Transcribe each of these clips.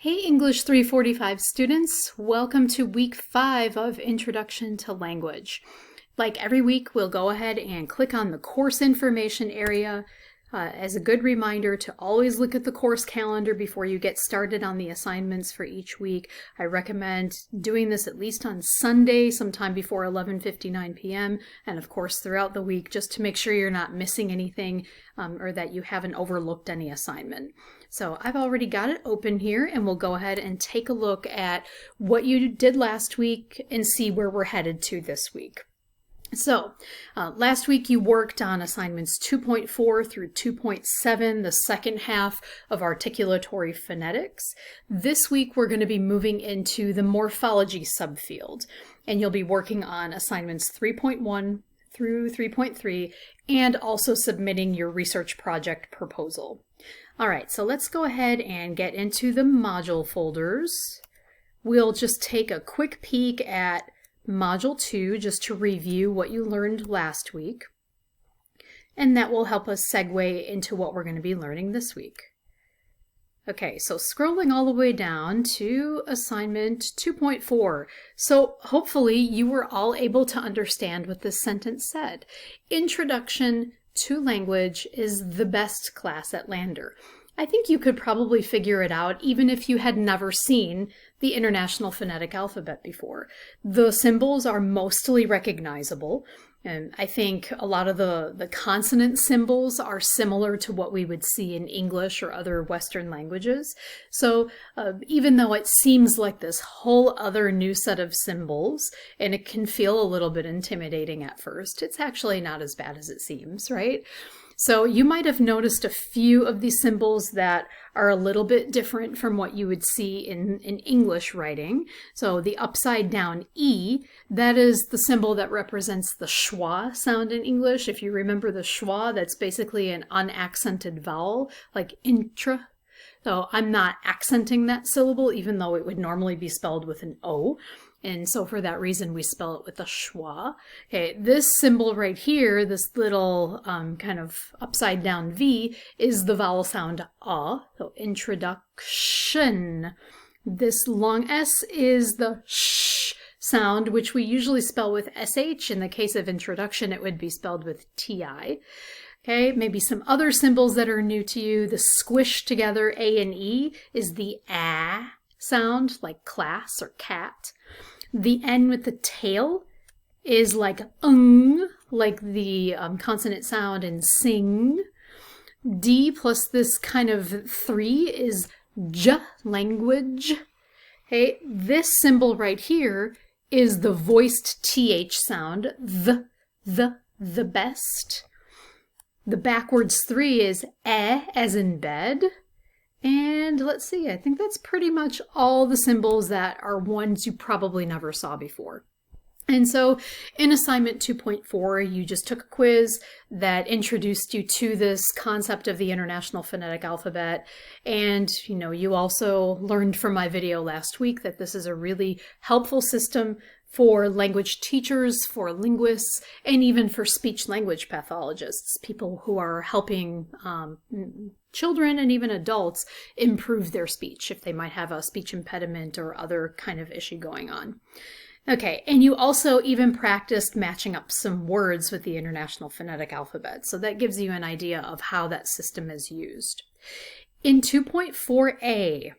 Hey English 345 students, welcome to week 5 of Introduction to Language. Like every week, we'll go ahead and click on the course information area as a good reminder to always look at the course calendar before you get started on the assignments for each week. I recommend doing this at least on Sunday, sometime before 11:59 p.m. and of course throughout the week, just to make sure you're not missing anything or that you haven't overlooked any assignment. So I've already got it open here, and we'll go ahead and take a look at what you did last week and see where we're headed to this week. So last week you worked on assignments 2.4 through 2.7, the second half of articulatory phonetics. This week we're going to be moving into the morphology subfield, and you'll be working on assignments 3.1 through 3.3 and also submitting your research project proposal. All right, so let's go ahead and get into the module folders. We'll just take a quick peek at Module 2 just to review what you learned last week, and that will help us segue into what we're going to be learning this week. Okay, so scrolling all the way down to assignment 2.4. So hopefully you were all able to understand what this sentence said. Introduction to Language is the best class at Lander. I think you could probably figure it out even if you had never seen the International Phonetic Alphabet before. The symbols are mostly recognizable, and I think a lot of the consonant symbols are similar to what we would see in English or other Western languages. So even though it seems like this whole other new set of symbols, and it can feel a little bit intimidating at first, it's actually not as bad as it seems, right? So you might have noticed a few of these symbols that are a little bit different from what you would see in English writing. So the upside down E, that is the symbol that represents the schwa sound in English. If you remember the schwa, that's basically an unaccented vowel, like intra. So I'm not accenting that syllable, even though it would normally be spelled with an O. And so for that reason, we spell it with a schwa. Okay, this symbol right here, this little kind of upside down V, is the vowel sound A, so introduction. This long S is the sh sound, which we usually spell with SH. In the case of introduction, it would be spelled with TI. Okay, maybe some other symbols that are new to you. The squish together A and E is the A sound, like class or cat. The N with the tail is like like the consonant sound in sing. D plus this kind of 3 is J, language. Okay, this symbol right here is the voiced TH sound, the best. The backwards 3 is E as in bed. And let's see, I think that's pretty much all the symbols that are ones you probably never saw before. And so in assignment 2.4, you just took a quiz that introduced you to this concept of the International Phonetic Alphabet. And, you also learned from my video last week that this is a really helpful system for language teachers, for linguists, and even for speech-language pathologists, people who are helping children and even adults improve their speech if they might have a speech impediment or other kind of issue going on. Okay, and you also even practiced matching up some words with the International Phonetic Alphabet, so that gives you an idea of how that system is used. In 2.4a,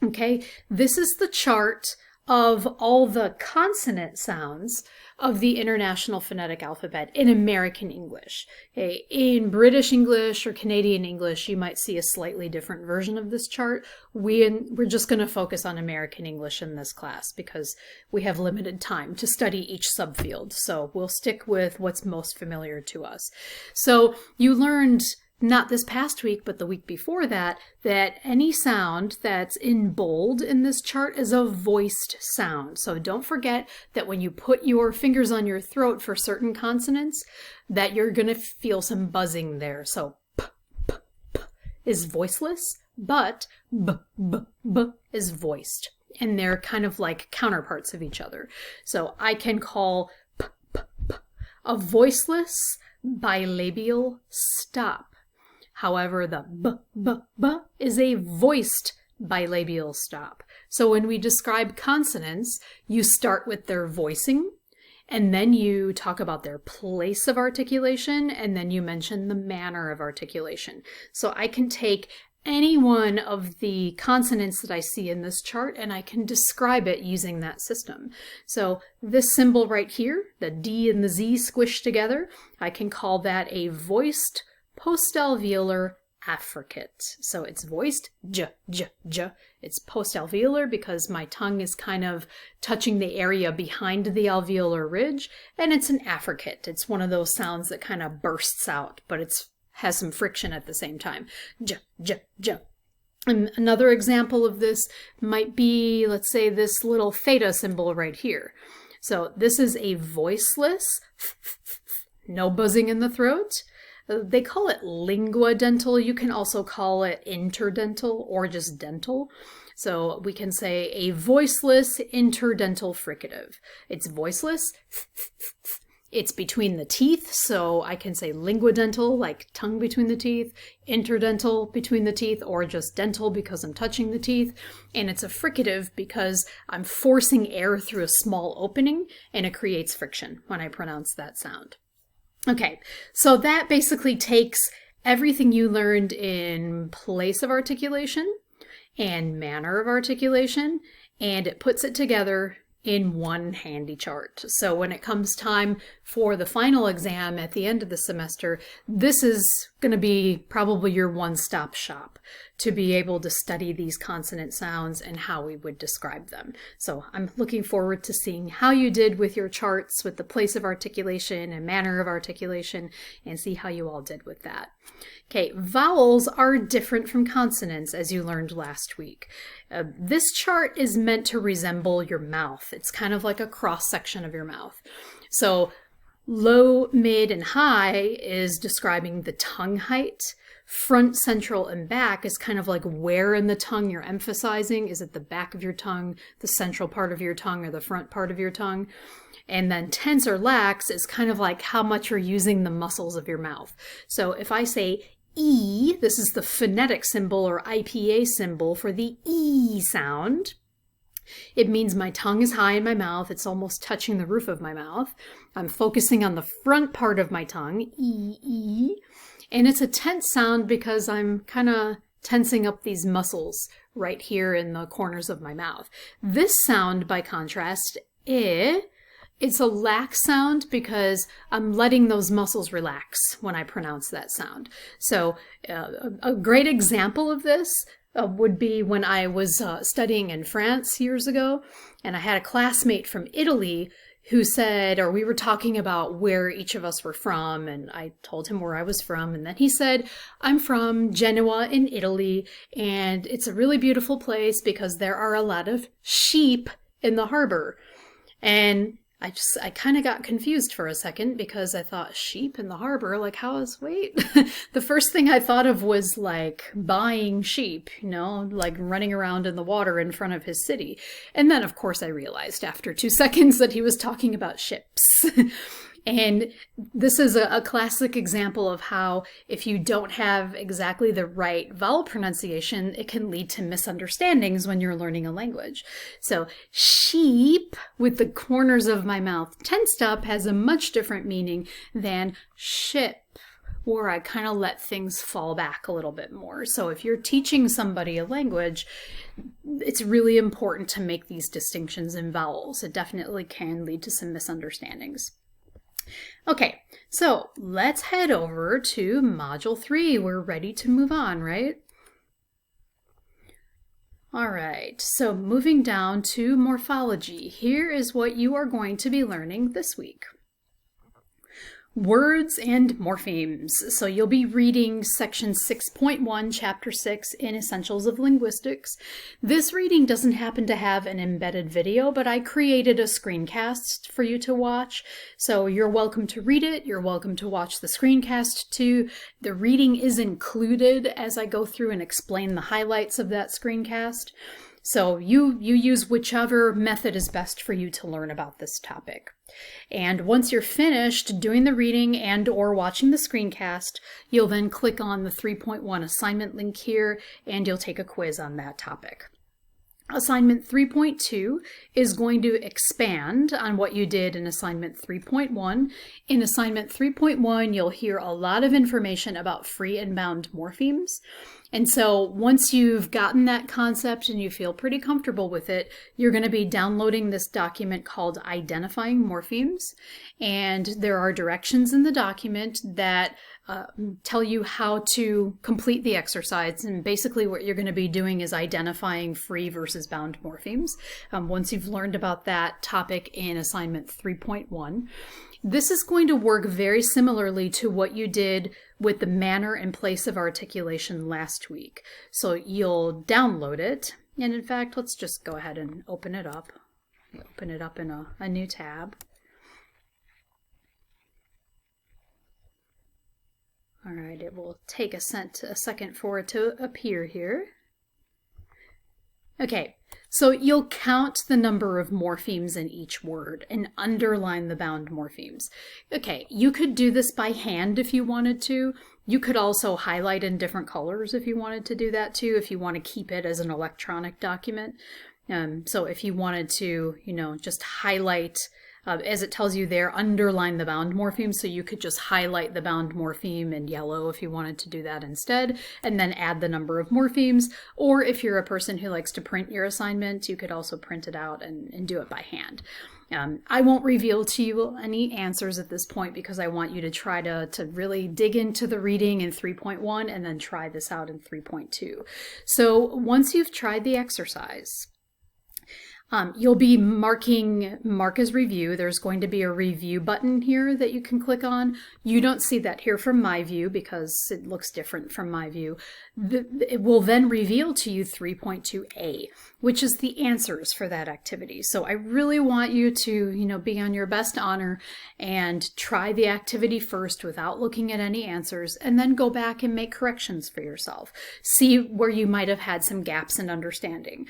okay, this is the chart of all the consonant sounds of the International Phonetic Alphabet in American English. Okay, in British English or Canadian English, you might see a slightly different version of this chart. We're just going to focus on American English in this class because we have limited time to study each subfield. So we'll stick with what's most familiar to us. So you learned not this past week, but the week before that any sound that's in bold in this chart is a voiced sound. So don't forget that when you put your fingers on your throat for certain consonants, that you're going to feel some buzzing there. So p, p, p is voiceless, but b, b, b is voiced. And they're kind of like counterparts of each other. So I can call p, p, p a voiceless bilabial stop. However, the b, b, b is a voiced bilabial stop. So when we describe consonants, you start with their voicing, and then you talk about their place of articulation, and then you mention the manner of articulation. So I can take any one of the consonants that I see in this chart and I can describe it using that system. So this symbol right here, the D and the Z squished together, I can call that a voiced postalveolar affricate. So it's voiced, j, j, j. It's postalveolar because my tongue is kind of touching the area behind the alveolar ridge, and it's an affricate. It's one of those sounds that kind of bursts out, but has some friction at the same time. J, j, j. And another example of this might be, let's say, this little theta symbol right here. So this is a voiceless, no buzzing in the throat. They call it lingua dental. You can also call it interdental or just dental. So we can say a voiceless interdental fricative. It's voiceless. It's between the teeth, so I can say linguadental, like tongue between the teeth, interdental between the teeth, or just dental because I'm touching the teeth. And it's a fricative because I'm forcing air through a small opening, and it creates friction when I pronounce that sound. Okay, so that basically takes everything you learned in place of articulation and manner of articulation, and it puts it together in one handy chart. So when it comes time for the final exam at the end of the semester, this is going to be probably your one-stop shop to be able to study these consonant sounds and how we would describe them. So I'm looking forward to seeing how you did with your charts with the place of articulation and manner of articulation, and see how you all did with that. Okay, vowels are different from consonants, as you learned last week. This chart is meant to resemble your mouth. It's kind of like a cross-section of your mouth. So low, mid, and high is describing the tongue height. Front, central, and back is kind of like where in the tongue you're emphasizing. Is it the back of your tongue, the central part of your tongue, or the front part of your tongue? And then tense or lax is kind of like how much you're using the muscles of your mouth. So if I say E, this is the phonetic symbol or IPA symbol for the E sound. It means my tongue is high in my mouth. It's almost touching the roof of my mouth. I'm focusing on the front part of my tongue, E, E. And it's a tense sound because I'm kind of tensing up these muscles right here in the corners of my mouth. This sound, by contrast, it's a lax sound because I'm letting those muscles relax when I pronounce that sound. So a great example of this would be when I was studying in France years ago, and I had a classmate from Italy who said, or we were talking about where each of us were from, and I told him where I was from, and then he said, I'm from Genoa in Italy, and it's a really beautiful place because there are a lot of sheep in the harbor. And I kind of got confused for a second because I thought, sheep in the harbor, like wait, the first thing I thought of was like buying sheep, like running around in the water in front of his city. And then of course I realized after 2 seconds that he was talking about ships. And this is a classic example of how if you don't have exactly the right vowel pronunciation, it can lead to misunderstandings when you're learning a language. So sheep with the corners of my mouth tensed up has a much different meaning than ship, where I kind of let things fall back a little bit more. So if you're teaching somebody a language, it's really important to make these distinctions in vowels. It definitely can lead to some misunderstandings. Okay, so let's head over to Module 3. We're ready to move on, right? All right, so moving down to morphology. Here is what you are going to be learning this week. Words and morphemes. So you'll be reading section 6.1, chapter 6 in Essentials of Linguistics. This reading doesn't happen to have an embedded video, but I created a screencast for you to watch. So you're welcome to read it. You're welcome to watch the screencast too. The reading is included as I go through and explain the highlights of that screencast. So you use whichever method is best for you to learn about this topic. And once you're finished doing the reading and or watching the screencast, you'll then click on the 3.1 assignment link here and you'll take a quiz on that topic. Assignment 3.2 is going to expand on what you did in Assignment 3.1. In Assignment 3.1, you'll hear a lot of information about free and bound morphemes. And so once you've gotten that concept and you feel pretty comfortable with it, you're going to be downloading this document called Identifying Morphemes. And there are directions in the document that tell you how to complete the exercise. And basically what you're going to be doing is identifying free versus bound morphemes. Once you've learned about that topic in Assignment 3.1, this is going to work very similarly to what you did with the manner and place of articulation last week. So you'll download it. And in fact, let's just go ahead and open it up. Open it up in a new tab. All right, it will take a second for it to appear here. Okay, so you'll count the number of morphemes in each word and underline the bound morphemes. Okay, you could do this by hand if you wanted to. You could also highlight in different colors if you wanted to do that too, if you want to keep it as an electronic document. So if you wanted to, just highlight, as it tells you there, underline the bound morpheme, so you could just highlight the bound morpheme in yellow if you wanted to do that instead, and then add the number of morphemes. Or if you're a person who likes to print your assignment, you could also print it out and do it by hand. I won't reveal to you any answers at this point because I want you to try to really dig into the reading in 3.1 and then try this out in 3.2. So once you've tried the exercise, you'll be mark as review. There's going to be a review button here that you can click on. You don't see that here from my view because it looks different from my view. It will then reveal to you 3.2a, which is the answers for that activity. So I really want you to, be on your best honor and try the activity first without looking at any answers, and then go back and make corrections for yourself. See where you might have had some gaps in understanding.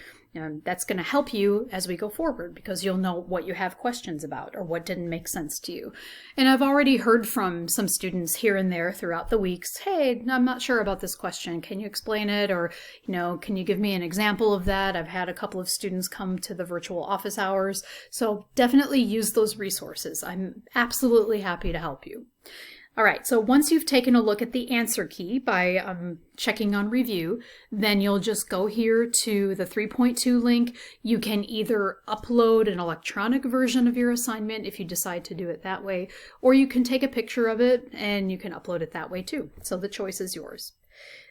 That's going to help you as we go forward because you'll know what you have questions about or what didn't make sense to you. And I've already heard from some students here and there throughout the weeks, hey, I'm not sure about this question. Can you explain it? Or, can you give me an example of that? I've had a couple of students come to the virtual office hours. So definitely use those resources. I'm absolutely happy to help you. All right, so once you've taken a look at the answer key by checking on review, then you'll just go here to the 3.2 link. You can either upload an electronic version of your assignment if you decide to do it that way, or you can take a picture of it and you can upload it that way too. So the choice is yours.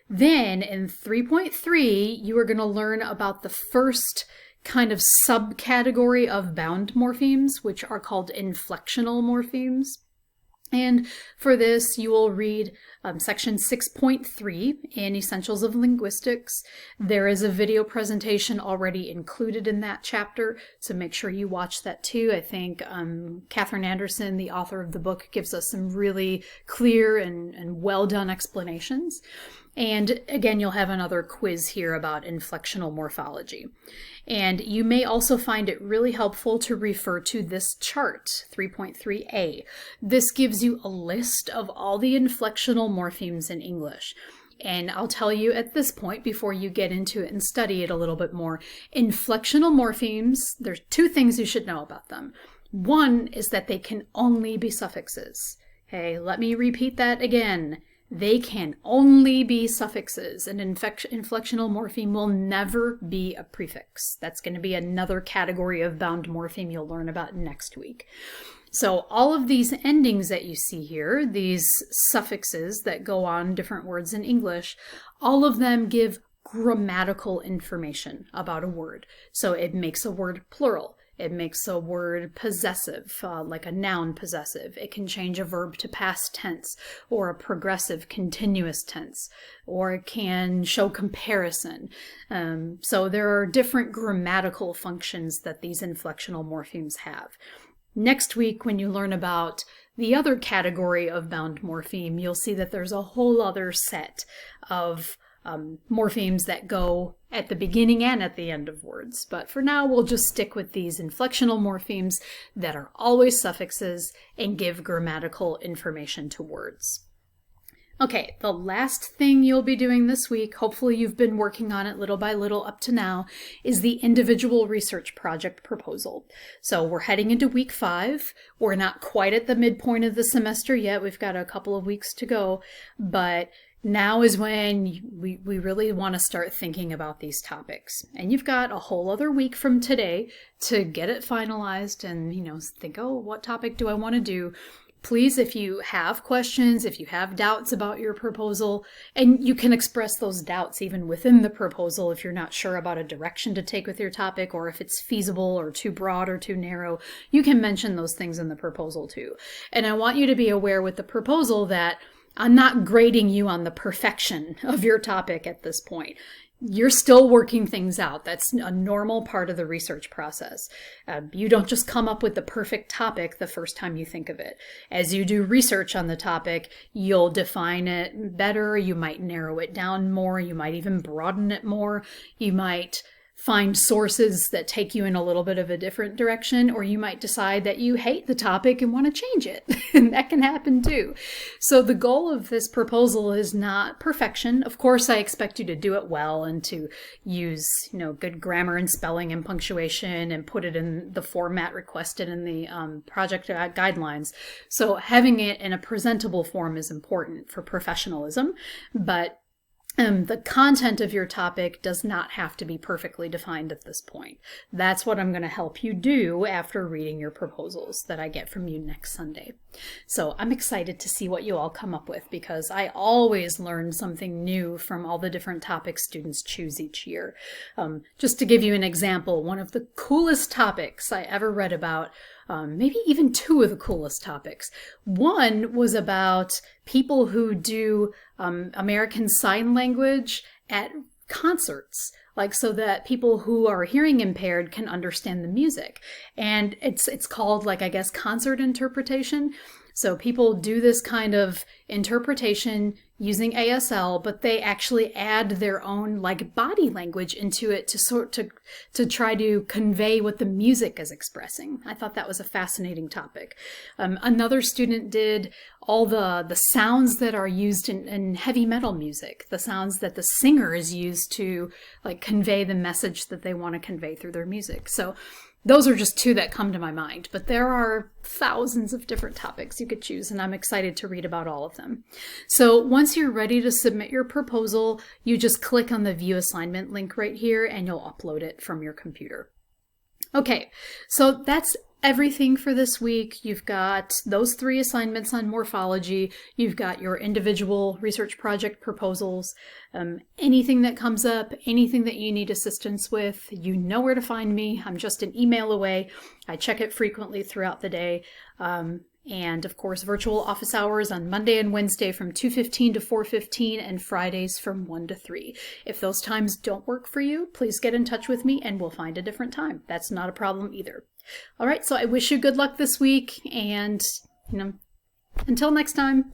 Then in 3.3, you are going to learn about the first kind of subcategory of bound morphemes, which are called inflectional morphemes. And for this, you will read section 6.3 in Essentials of Linguistics. There is a video presentation already included in that chapter, so make sure you watch that too. I think Catherine Anderson, the author of the book, gives us some really clear and well-done explanations. And again, you'll have another quiz here about inflectional morphology. And you may also find it really helpful to refer to this chart, 3.3a. This gives you a list of all the inflectional morphemes in English. And I'll tell you at this point, before you get into it and study it a little bit more, inflectional morphemes, there's two things you should know about them. One is that they can only be suffixes. Okay, let me repeat that again. They can only be suffixes. An inflectional morpheme will never be a prefix. That's going to be another category of bound morpheme you'll learn about next week. So all of these endings that you see here, these suffixes that go on different words in English, all of them give grammatical information about a word. So it makes a word plural. It makes a word possessive, like a noun possessive. It can change a verb to past tense or a progressive continuous tense, or it can show comparison. So there are different grammatical functions that these inflectional morphemes have. Next week, when you learn about the other category of bound morpheme, you'll see that there's a whole other set of morphemes that go at the beginning and at the end of words. But for now, we'll just stick with these inflectional morphemes that are always suffixes and give grammatical information to words. Okay, the last thing you'll be doing this week, hopefully you've been working on it little by little up to now, is the individual research project proposal. So we're heading into week 5. We're not quite at the midpoint of the semester yet. We've got a couple of weeks to go, but now is when we really want to start thinking about these topics. And you've got a whole other week from today to get it finalized and, think, oh, what topic do I want to do? Please, if you have questions, if you have doubts about your proposal, and you can express those doubts even within the proposal if you're not sure about a direction to take with your topic, or if it's feasible or too broad or too narrow, you can mention those things in the proposal too. And I want you to be aware with the proposal that I'm not grading you on the perfection of your topic at this point. You're still working things out. That's a normal part of the research process. You don't just come up with the perfect topic the first time you think of it. As you do research on the topic, you'll define it better. You might narrow it down more. You might even broaden it more. You might find sources that take you in a little bit of a different direction, or you might decide that you hate the topic and want to change it. And that can happen too. So the goal of this proposal is not perfection. Of course, I expect you to do it well and to use, good grammar and spelling and punctuation and put it in the format requested in the project guidelines. So having it in a presentable form is important for professionalism, but the content of your topic does not have to be perfectly defined at this point. That's what I'm going to help you do after reading your proposals that I get from you next Sunday. So I'm excited to see what you all come up with, because I always learn something new from all the different topics students choose each year. Just to give you an example, one of the coolest topics I ever read about, maybe even 2 of the coolest topics. One was about people who do American Sign Language at concerts, so that people who are hearing impaired can understand the music. And it's called, concert interpretation. So people do this kind of interpretation using ASL, but they actually add their own body language into it to try to convey what the music is expressing. I thought that was a fascinating topic. Another student did all the sounds that are used in heavy metal music, the sounds that the singer is used to convey the message that they want to convey through their music. So those are just 2 that come to my mind, but there are thousands of different topics you could choose, and I'm excited to read about all of them. So once you're ready to submit your proposal, you just click on the View Assignment link right here, and you'll upload it from your computer. Okay, so that's everything for this week. You've got those 3 assignments on morphology. You've got your individual research project proposals. Anything that comes up, anything that you need assistance with, you know where to find me. I'm just an email away. I check it frequently throughout the day. And of course, virtual office hours on Monday and Wednesday from 2:15 to 4:15 and Fridays from 1 to 3. If those times don't work for you, please get in touch with me and we'll find a different time. That's not a problem either. All right, so I wish you good luck this week, and until next time.